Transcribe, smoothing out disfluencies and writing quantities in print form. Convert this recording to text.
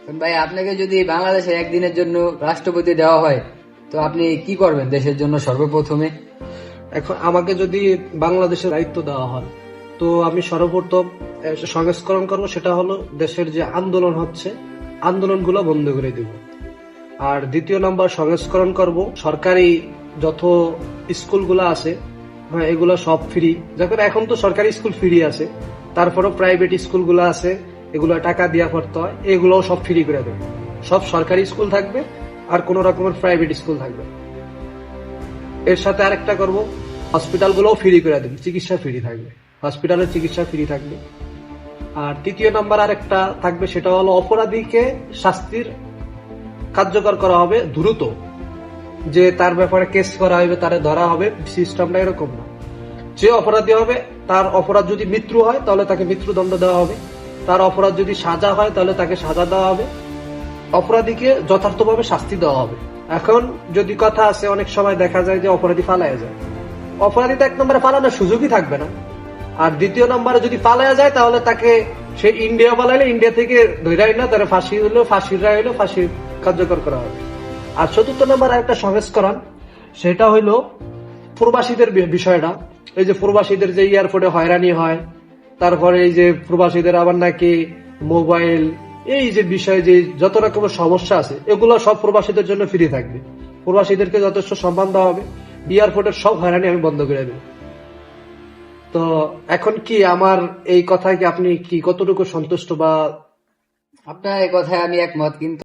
ভাই আপনাকে যদি বাংলাদেশে একদিনের জন্য রাষ্ট্রপতি দেওয়া হয় তো আপনি কি করবেন দেশের জন্য সর্বপ্রথমে? এখন আমাকে যদি বাংলাদেশের দায়িত্ব দেওয়া হয় তো আমি সর্বপ্রথম সংস্করণ করব, সেটা হলো দেশের যে আন্দোলন হচ্ছে আন্দোলনগুলো বন্ধ করে দিব। আর দ্বিতীয় নাম্বার সংস্করণ করব সরকারি যত স্কুলগুলো আছে, হ্যাঁ, এগুলো সব ফ্রি। যখন এখন তো সরকারি স্কুল ফ্রি আছে, তারপরেও প্রাইভেট স্কুলগুলো আছে, এগুলো টাকা দিয়া পড়তে হয়, এগুলোও সব ফ্রি করে দেবে। সব সরকারি স্কুল থাকবে আর কোন রকমের প্রাইভেট স্কুল থাকবে। এর সাথে আরেকটা করব, হসপিটালগুলোও ফ্রি করে দেবে, চিকিৎসা ফ্রি থাকবে, হসপিটালের চিকিৎসা ফ্রি থাকবে। আর তৃতীয় নাম্বার আরেকটা থাকবে, সেটা হলো অপরাধীকে শাস্তির কার্যকর করা হবে দ্রুত, যে তার ব্যাপারে কেস করা হবে, তারে ধরা হবে, সিস্টেমটা এরকম না। যে অপরাধী হবে তার অপরাধ যদি মৃত্যু হয় তাহলে তাকে মৃত্যুদণ্ড দেওয়া হবে, তার অপরাধ যদি সাজা হয় তাহলে তাকে সাজা দেওয়া হবে, অপরাধীকে যথার্থভাবে শাস্তি দেওয়া হবে। এখন যদি কথা আছে, অনেক সময় দেখা যায় যে অপরাধী পালায়া যায়, অপরাধী তো এক নম্বরে পালানোর সুযোগই থাকবে না। আর দ্বিতীয় নম্বরে যদি পালায়া যায় তাহলে তাকে সে ইন্ডিয়া পালাইলে ইন্ডিয়া থেকে ধৈরাই না, তারা ফাঁসি হলো, ফাঁসির রায় হলো, ফাঁসি কার্যকর করা হবে। আর চতুর্থ নম্বর একটা সংস্করণ, সেটা হইলো প্রবাসীদের বিষয়টা। এই যে প্রবাসীদের যে এয়ারপোর্টে হয়রানি হয়, তারপরে এই যে প্রবাসীদের আবার নাকি মোবাইল, এই যে বিষয় যে যত রকমের সমস্যা আছে, এগুলো সব প্রবাসীদের জন্য ফ্রি থাকবে। প্রবাসীদেরকে যথেষ্ট সম্মান দেওয়া হবে, এয়ারপোর্টের সব হয়রানি আমি বন্ধ করে দেবো। তো এখন কি আমার এই কথায় কি আপনি কি কতটুকু সন্তুষ্ট বা? আপনার এই কথায় আমি একমত, কিন্তু